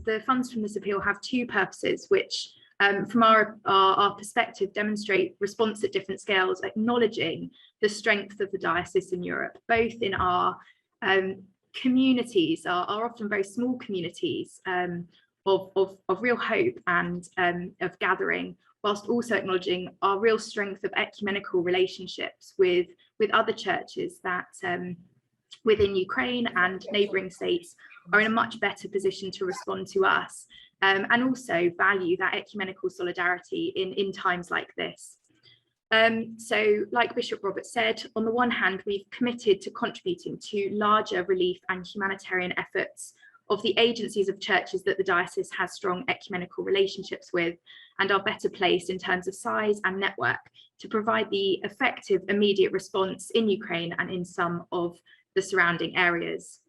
the funds from this appeal have two purposes, which from our perspective demonstrate response at different scales, acknowledging the strength of the diocese in Europe, both in our communities, are often very small communities of real hope and of gathering, whilst also acknowledging our real strength of ecumenical relationships with other churches that within Ukraine and neighbouring states are in a much better position to respond to us, and also value that ecumenical solidarity in times like this. So like Bishop Robert said, on the one hand, we've committed to contributing to larger relief and humanitarian efforts of the agencies of churches that the diocese has strong ecumenical relationships with and are better placed in terms of size and network to provide the effective immediate response in Ukraine and in some of the surrounding areas.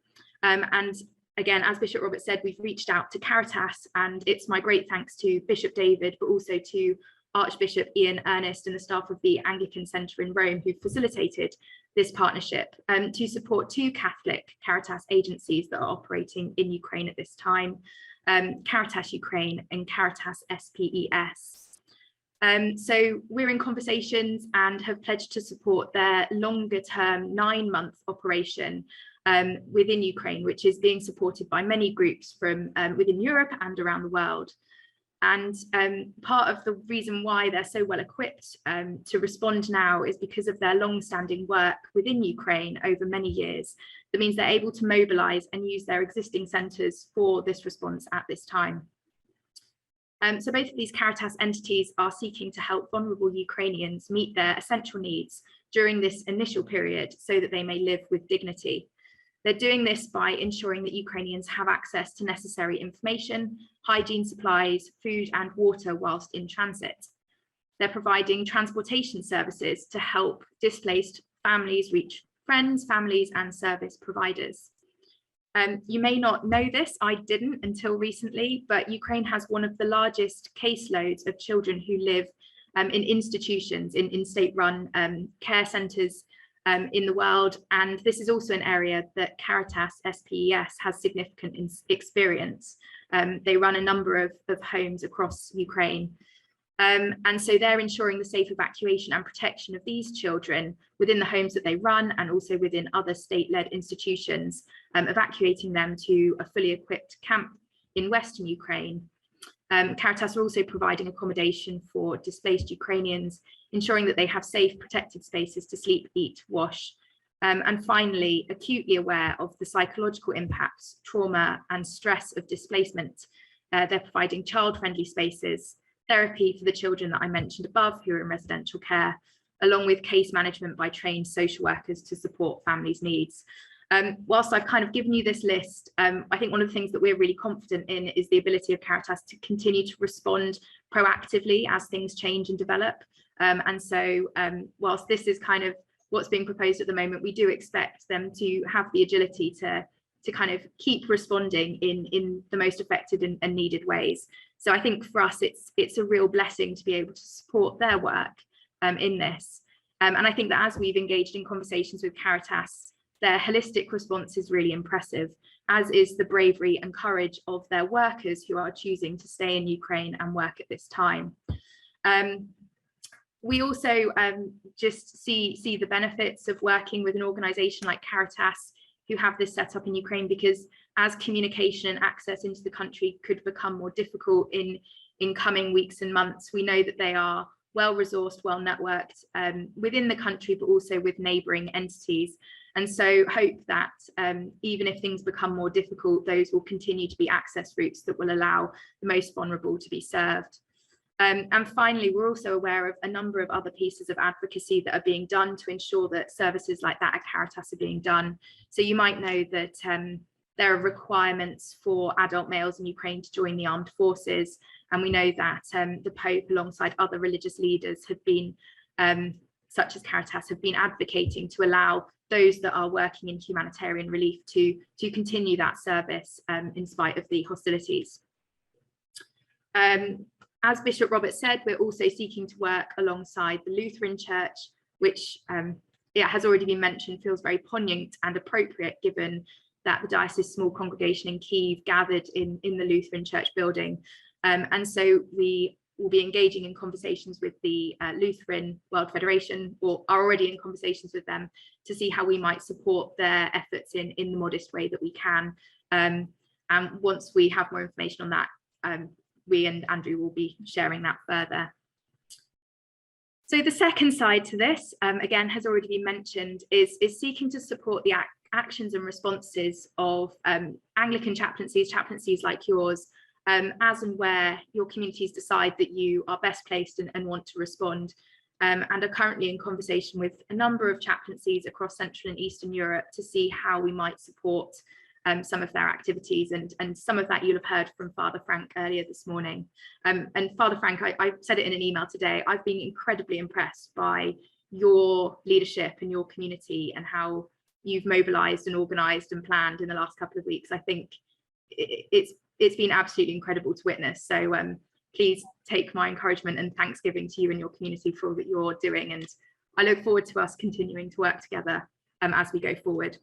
And again, as Bishop Robert said, we've reached out to Caritas, and it's my great thanks to Bishop David, but also to Archbishop Ian Ernest and the staff of the Anglican Centre in Rome who facilitated this partnership to support two Catholic Caritas agencies that are operating in Ukraine at this time, Caritas Ukraine and Caritas SPES. So we're in conversations and have pledged to support their longer term 9-month operation within Ukraine, which is being supported by many groups from within Europe and around the world. And part of the reason why they're so well equipped to respond now is because of their long-standing work within Ukraine over many years. That means they're able to mobilise and use their existing centres for this response at this time. So both of these Caritas entities are seeking to help vulnerable Ukrainians meet their essential needs during this initial period so that they may live with dignity. They're doing this by ensuring that Ukrainians have access to necessary information, hygiene supplies, food and water whilst in transit. They're providing transportation services to help displaced families reach friends, families and service providers. You may not know this, I didn't until recently, but Ukraine has one of the largest caseloads of children who live in institutions, in state-run care centres in the world, and this is also an area that Caritas SPES has significant experience. They run a number of homes across Ukraine, and so they're ensuring the safe evacuation and protection of these children within the homes that they run and also within other state-led institutions, evacuating them to a fully equipped camp in Western Ukraine. Caritas are also providing accommodation for displaced Ukrainians, ensuring that they have safe, protected spaces to sleep, eat, wash. And finally, acutely aware of the psychological impacts, trauma and stress of displacement. They're providing child-friendly spaces, therapy for the children that I mentioned above who are in residential care, along with case management by trained social workers to support families' needs. Whilst I've kind of given you this list, I think one of the things that we're really confident in is the ability of Caritas to continue to respond proactively as things change and develop. And so whilst this is kind of what's being proposed at the moment, we do expect them to have the agility to kind of keep responding in the most effective and needed ways. So I think for us, it's a real blessing to be able to support their work in this. And I think that as we've engaged in conversations with Caritas, their holistic response is really impressive, as is the bravery and courage of their workers who are choosing to stay in Ukraine and work at this time. We also just see the benefits of working with an organisation like Caritas who have this set up in Ukraine, because as communication and access into the country could become more difficult in coming weeks and months, we know that they are well resourced, well networked within the country, but also with neighbouring entities. And so hope that even if things become more difficult, those will continue to be access routes that will allow the most vulnerable to be served. And finally, we're also aware of a number of other pieces of advocacy that are being done to ensure that services like that at Caritas are being done. So you might know that there are requirements for adult males in Ukraine to join the armed forces. And we know that the Pope, alongside other religious leaders, have been, such as Caritas, have been advocating to allow those that are working in humanitarian relief to continue that service in spite of the hostilities. As Bishop Robert said, we're also seeking to work alongside the Lutheran Church, which it has already been mentioned, feels very poignant and appropriate given that the diocese small congregation in Kyiv gathered in the Lutheran church building. And so we will be engaging in conversations with the Lutheran World Federation, or are already in conversations with them, to see how we might support their efforts in the modest way that we can. And once we have more information on that, we and Andrew will be sharing that further. So the second side to this, again, has already been mentioned, is seeking to support the actions and responses of Anglican chaplaincies like yours, as and where your communities decide that you are best placed and want to respond, and are currently in conversation with a number of chaplaincies across Central and Eastern Europe to see how we might support some of their activities, and some of that you'll have heard from Father Frank earlier this morning. And Father Frank, I said it in an email today, I've been incredibly impressed by your leadership and your community and how you've mobilised and organised and planned in the last couple of weeks. I think it's been absolutely incredible to witness. So please take my encouragement and thanksgiving to you and your community for all that you're doing. And I look forward to us continuing to work together as we go forward.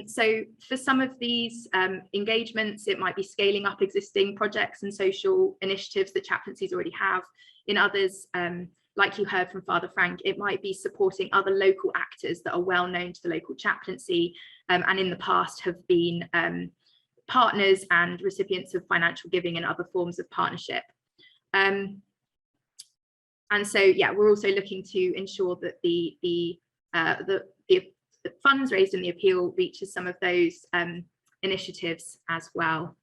So for some of these engagements, it might be scaling up existing projects and social initiatives that chaplaincies already have. In others, like you heard from Father Frank, it might be supporting other local actors that are well known to the local chaplaincy, and in the past have been partners and recipients of financial giving and other forms of partnership. And so, yeah, we're also looking to ensure that the funds raised in the appeal reaches some of those initiatives as well.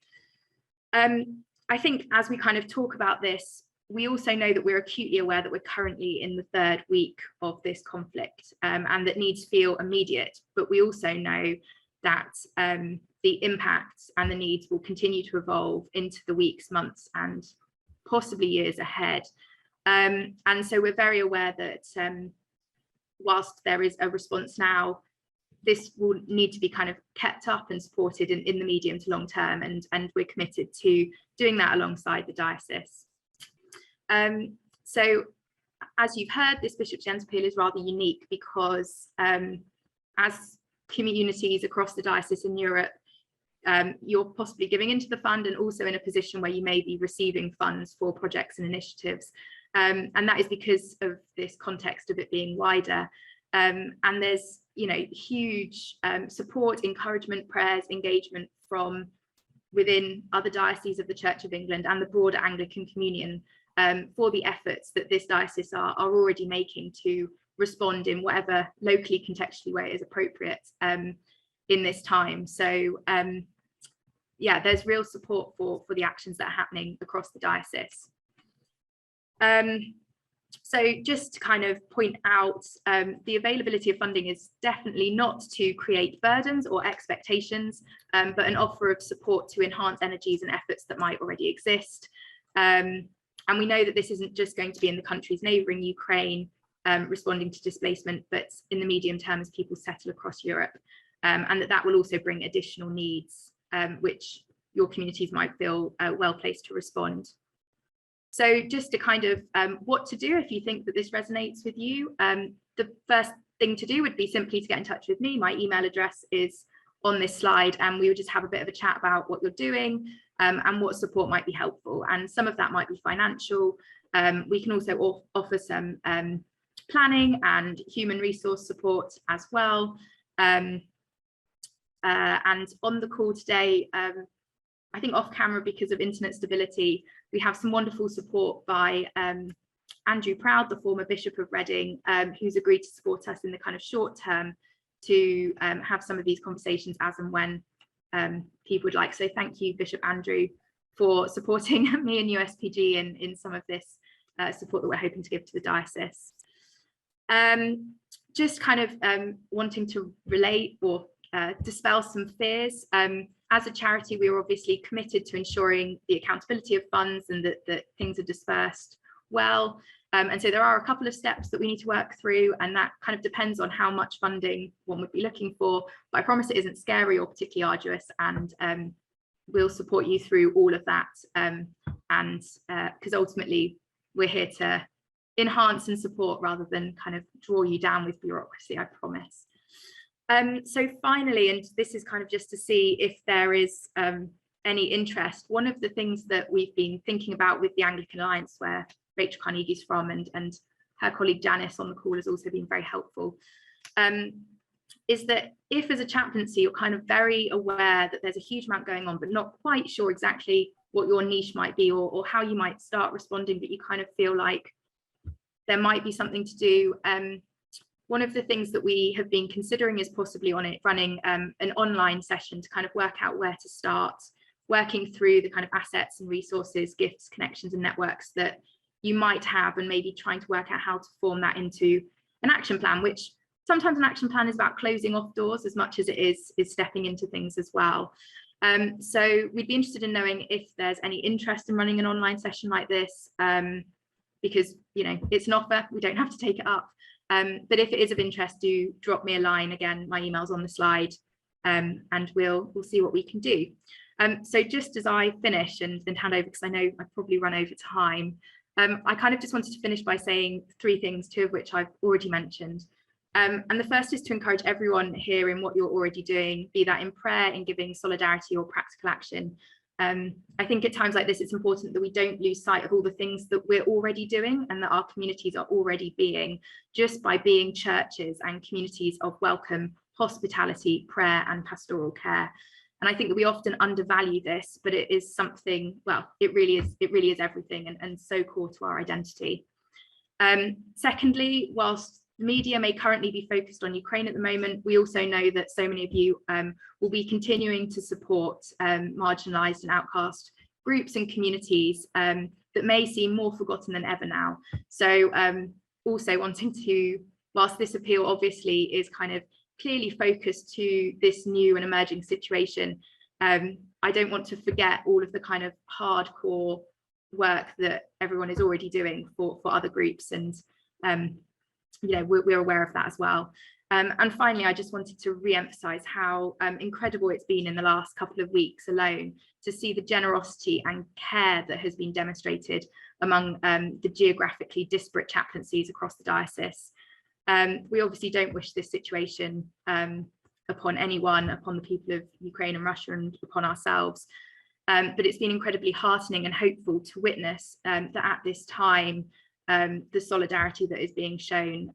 I think as we kind of talk about this, we also know that we're acutely aware that we're currently in the third week of this conflict, and that needs feel immediate, but we also know that the impacts and the needs will continue to evolve into the weeks, months, and possibly years ahead. And so we're very aware that whilst there is a response now, this will need to be kind of kept up and supported in the medium to long term, and we're committed to doing that alongside the diocese. So as you've heard, this Bishop's Gent appeal is rather unique because as communities across the diocese in Europe, you're possibly giving into the fund and also in a position where you may be receiving funds for projects and initiatives. And that is because of this context of it being wider. And there's, you know, huge support, encouragement, prayers, engagement from within other dioceses of the Church of England and the broader Anglican Communion for the efforts that this diocese are already making to respond in whatever locally contextually way is appropriate in this time. So yeah, there's real support for the actions that are happening across the diocese. So just to kind of point out, the availability of funding is definitely not to create burdens or expectations, but an offer of support to enhance energies and efforts that might already exist. And we know that this isn't just going to be in the countries neighbouring Ukraine responding to displacement, but in the medium term as people settle across Europe, and that will also bring additional needs, which your communities might feel well placed to respond. So just to kind of what to do if you think that this resonates with you, the first thing to do would be simply to get in touch with me. My email address is on this slide, and we would just have a bit of a chat about what you're doing and what support might be helpful. And some of that might be financial. We can also offer some planning and human resource support as well. And on the call today, I think off camera because of internet stability, we have some wonderful support by Andrew Proud, the former Bishop of Reading, who's agreed to support us in the kind of short term to have some of these conversations as and when people would like. So thank you, Bishop Andrew, for supporting me and USPG in some of this support that we're hoping to give to the diocese. Just kind of wanting to relate or dispel some fears. As a charity, we are obviously committed to ensuring the accountability of funds and that things are dispersed well. And so there are a couple of steps that we need to work through, and that kind of depends on how much funding one would be looking for. But I promise it isn't scary or particularly arduous, and we'll support you through all of that. And because ultimately we're here to enhance and support rather than kind of draw you down with bureaucracy, I promise. So finally, and this is kind of just to see if there is any interest, one of the things that we've been thinking about with the Anglican Alliance, where Rachel Carnegie's from, and her colleague Janice on the call has also been very helpful, is that if as a chaplaincy you're kind of very aware that there's a huge amount going on, but not quite sure exactly what your niche might be, or how you might start responding, but you kind of feel like there might be something to do, one of the things that we have been considering is possibly running an online session to kind of work out where to start, working through the kind of assets and resources, gifts, connections and networks that you might have, and maybe trying to work out how to form that into an action plan, which sometimes an action plan is about closing off doors as much as it is stepping into things as well. So we'd be interested in knowing if there's any interest in running an online session like this, because, you know, it's an offer, we don't have to take it up. But if it is of interest, do drop me a line. Again, my email's on the slide, and we'll see what we can do. So just as I finish and hand over, because I know I've probably run over time, I kind of just wanted to finish by saying three things, two of which I've already mentioned. And the first is to encourage everyone here in what you're already doing, be that in prayer, in giving, solidarity or practical action. I think at times like this, it's important that we don't lose sight of all the things that we're already doing and that our communities are already being, just by being churches and communities of welcome, hospitality, prayer and pastoral care. And I think that we often undervalue this, but it is something, well, it really is everything, and so core to our identity. Secondly, whilst the media may currently be focused on Ukraine at the moment, we also know that so many of you will be continuing to support marginalised and outcast groups and communities that may seem more forgotten than ever now. So also wanting to, whilst this appeal obviously is kind of clearly focused to this new and emerging situation, I don't want to forget all of the kind of hardcore work that everyone is already doing for other groups, and you know, we're aware of that as well. And finally, I just wanted to re-emphasize how incredible it's been in the last couple of weeks alone to see the generosity and care that has been demonstrated among the geographically disparate chaplaincies across the diocese. We obviously don't wish this situation upon anyone, upon the people of Ukraine and Russia, and upon ourselves. But it's been incredibly heartening and hopeful to witness that at this time, the solidarity that is being shown